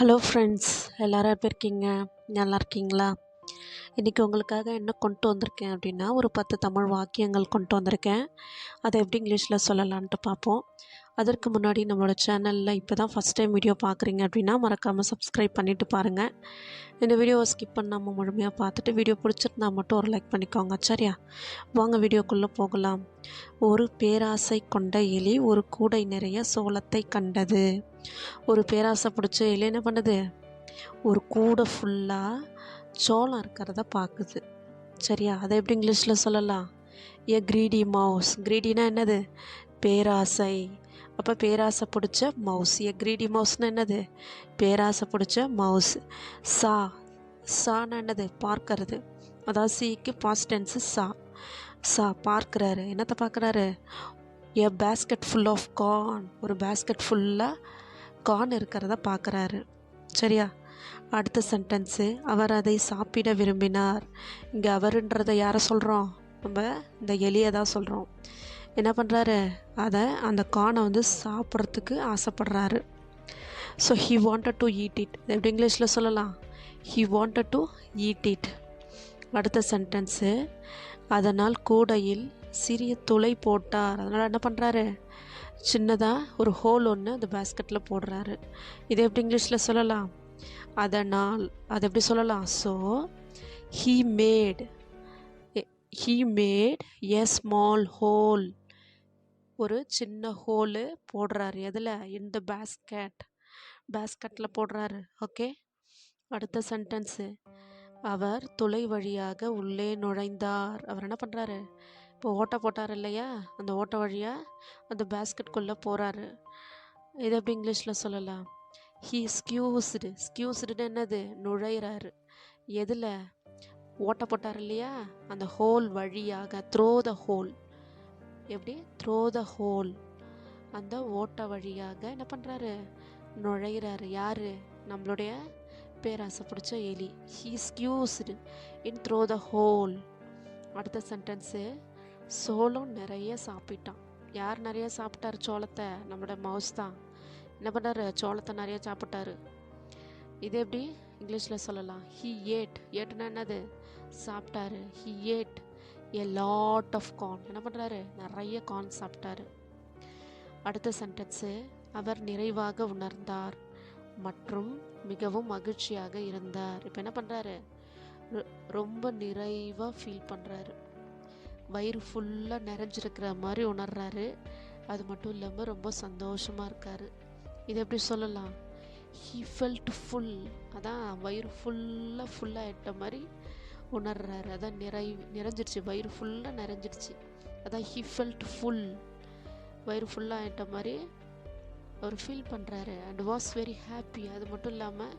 Hello friends, எல்லோரும் எப்படி இருக்கீங்க? நல்லா இருக்கீங்களா? இன்றைக்கி உங்களுக்காக என்ன கொண்டு வந்திருக்கேன் அப்படின்னா, ஒரு 10 தமிழ் வாக்கியங்கள் கொண்டு வந்திருக்கேன். அதை எப்படி இங்கிலீஷில் சொல்லலான்ட்டு பார்ப்போம். அதற்கு முன்னாடி நம்மளோட சேனலில் இப்போ தான் ஃபஸ்ட் டைம் வீடியோ பார்க்குறீங்க அப்படின்னா மறக்காமல் சப்ஸ்கிரைப் பண்ணிவிட்டு பாருங்கள். இந்த வீடியோவை ஸ்கிப் பண்ணாமல் முழுமையாக பார்த்துட்டு வீடியோ பிடிச்சிருந்தா மட்டும் ஒரு லைக் பண்ணிக்கோங்க. சரியா? வாங்க வீடியோக்குள்ளே போகலாம். ஒரு பேராசை கொண்ட எலி ஒரு கூடை நிறைய சோளத்தை கண்டது. ஒரு பேராசை பிடிச்ச எலி என்ன பண்ணுது? ஒரு கூடை ஃபுல்லாக சோளம் இருக்கிறத பார்க்குது. சரியா? அதை எப்படி இங்கிலீஷில் சொல்லலாம்? எ கிரீடி மவுஸ். கிரீடினா என்னது? பேராசை. அப்போ பேராசை பிடிச்ச மவுஸ். எ கிரீடி மவுஸ்னால் என்னது? பேராசை பிடிச்ச மவுஸ். சா. சானா என்னது? பார்க்கறது. அதாவது சிக்கு பாஸ்ட் டென்ஸு சா. சா பார்க்குறாரு. என்னத்தை பார்க்குறாரு? எ பேஸ்கெட் ஃபுல் ஆஃப் கார்ன். ஒரு பேஸ்கெட் ஃபுல்லாக கார்ன் இருக்கிறத பார்க்குறாரு. சரியா? அடுத்த சென்டென்ஸு, அவர் அதை சாப்பிட விரும்பினார். இங்கே அவருன்றதை யாரை சொல்கிறோம்? நம்ம இந்த எலியை தான் சொல்கிறோம். என்ன பண்ணுறாரு? அந்த கார்னை சாப்பிட்றதுக்கு ஆசைப்படுறாரு. So he wanted to eat it. எப்படி இங்கிலீஷில் சொல்லலாம்? He wanted to eat it. அடுத்த சென்டென்ஸு, அதனால் கூடையில் சிறிய துளை போட்டார். அதனால் என்ன பண்ணுறாரு? சின்னதாக ஒரு ஹோல் ஒன்று அந்த பேஸ்கெட்டில் போடுறாரு. இதை எப்படி இங்கிலீஷில் சொல்லலாம்? அதனால். அதை எப்படி சொல்லலாம்? So he made a small hole. ஒரு சின்ன ஹோலு போடுறாரு. எதில்? இந்த பேஸ்கெட்டில் போடுறாரு. ஓகே. அடுத்த சென்டென்ஸு, அவர் துளை வழியாக உள்ளே நுழைந்தார். அவர் என்ன பண்ணுறாரு? இப்போ ஓட்டை போட்டார் இல்லையா? அந்த ஓட்டை வழியாக அந்த பேஸ்கெட்குள்ளே போகிறாரு. இதை எப்படி இங்கிலீஷில் சொல்லலாம்? ஹீ ஸ்கியூஸ்டுன்னு என்னது? நுழையிறாரு. எதில்? ஓட்டை போட்டார் இல்லையா? அந்த ஹோல் வழியாக. Through the hole. எப்படி? Through the hole. அந்த ஓட்டை வழியாக என்ன பண்ணுறாரு? நுழையிறாரு. யார்? நம்மளுடைய பேராசை பிடிச்ச எலி. He squeezed in through the hole. அடுத்த சென்டென்ஸு, சோளம் நிறைய சாப்பிட்டான். யார் நிறைய சாப்பிட்டார் சோளத்தை? நம்மளோட மவுஸ் தான். என்ன பண்ணாரு? சோளத்தை நிறைய சாப்பிட்டாரு. இது எப்படி இங்கிலீஷில் சொல்லலாம்? ஹி ஏட்னா என்னது? சாப்பிட்டாரு. He ate a lot of corn. என்ன பண்ணுறாரு? நிறைய கார்ன் சாப்பிட்டாரு. அடுத்த சென்டென்ஸு, அவர் நிறைவாக உணர்ந்தார் மற்றும் மிகவும் மகிழ்ச்சியாக இருந்தார். இப்போ என்ன பண்ணுறாரு? ரொம்ப நிறைவாக ஃபீல் பண்ணுறாரு. வயிறு ஃபுல்லாக நிறைஞ்சிருக்கிற மாதிரி உணர்றாரு. அது மட்டும் இல்லாமல் ரொம்ப சந்தோஷமாக இருக்கார். இது எப்படி சொல்லலாம்? He felt full. அதான் வயிறு ஃபுல்லாகிட்ட மாதிரி உணர்றாரு. அதான் நிறைஞ்சிடுச்சு. வயிறு ஃபுல்லாக நிறைஞ்சிடுச்சு. அதான் ஹீ ஃபெல்ட் ஃபுல். வயிறு ஃபுல்லாகிட்ட மாதிரி அவர் ஃபீல் பண்ணுறாரு. And was very happy. அது மட்டும் இல்லாமல்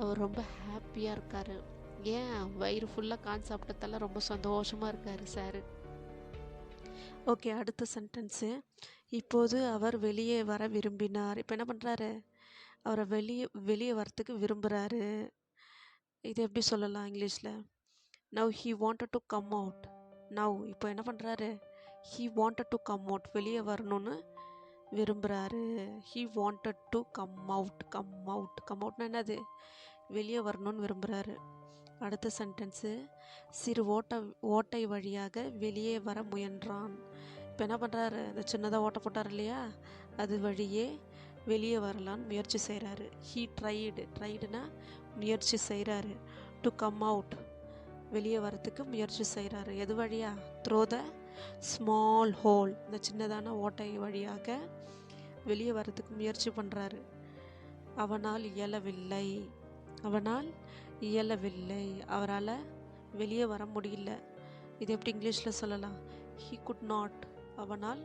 அவர் ரொம்ப ஹாப்பியாக இருக்கார். ஏன்? வயிறு ஃபுல்லாக கார்ன் சாப்பிட்டதால ரொம்ப சந்தோஷமாக இருக்கார் சார். ஓகே. அடுத்த சென்டென்ஸு, இப்போது அவர் வெளியே வர விரும்பினார். இப்போ என்ன பண்ணுறாரு? அவரை வெளியே வரத்துக்கு விரும்புகிறாரு. இது எப்படி சொல்லலாம் இங்கிலீஷில்? Now he wanted to come out. இப்போ என்ன பண்ணுறாரு? He wanted to come out. வெளியே வரணும்னு விரும்புகிறாரு. ஹீ வாண்டட் டு கம் அவுட்னா என்னது? வெளியே வரணும்னு விரும்புகிறாரு. அடுத்த சென்டென்ஸு, சிறு ஓட்டை வழியாக வெளியே வர முயன்றான். இப்போ என்ன பண்ணுறாரு? அந்த சின்னதாக ஓட்டை போட்டார் இல்லையா? அது வழியே வெளியே வரலான்னு முயற்சி செய்கிறாரு. ஹீ ட்ரைடுனா முயற்சி செய்கிறாரு. டு கம் அவுட், வெளியே வரத்துக்கு முயற்சி செய்கிறாரு. எது வழியா? Throw the small whole. இந்த சின்னதான ஓட்டை வழியாக வெளியே வரத்துக்கு முயற்சி பண்ணுறாரு. அவனால் இயலவில்லை. அவரால் வெளியே வர முடியல. இது எப்படி இங்கிலீஷில் சொல்லலாம்? He could not. அவனால்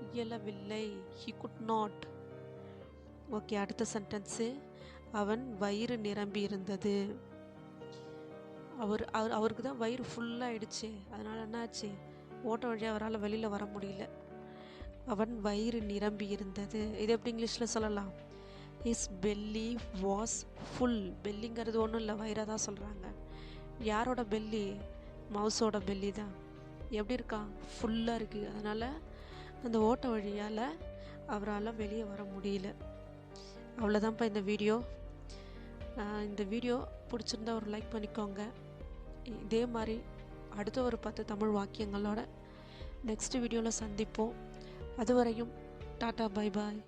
இயலவில்லை. He could not. ஓகே. அடுத்த சென்டென்ஸு, அவன் வயிறு நிரம்பி இருந்தது. அவருக்கு தான் வயிறு ஃபுல்லாகிடுச்சு. அதனால் என்னாச்சு? ஓட்ட வழியாக அவரால் வெளியில் வர முடியல. அவன் வயிறு நிரம்பி இருந்தது. இது எப்படி இங்கிலீஷில் சொல்லலாம்? His belly was full. பெல்லிங்கிறது ஒன்றும் இல்லை, வயிறாக தான் சொல்கிறாங்க. யாரோட பெல்லி? மவுஸோட பெல்லி தான். எப்படி இருக்கான்? ஃபுல்லாக இருக்குது. அதனால் அந்த ஓட்ட வழியால் அவரால் வெளியே வர முடியல. அவ்வளோதான்ப்பா இந்த வீடியோ. இந்த வீடியோ பிடிச்சிருந்தா ஒரு லைக் பண்ணிக்கோங்க. இதே மாதிரி அடுத்த ஒரு 10 தமிழ் வாக்கியங்களோட நெக்ஸ்ட் வீடியோவில் சந்திப்போம். அதுவரையும் டாட்டா பை பாய்.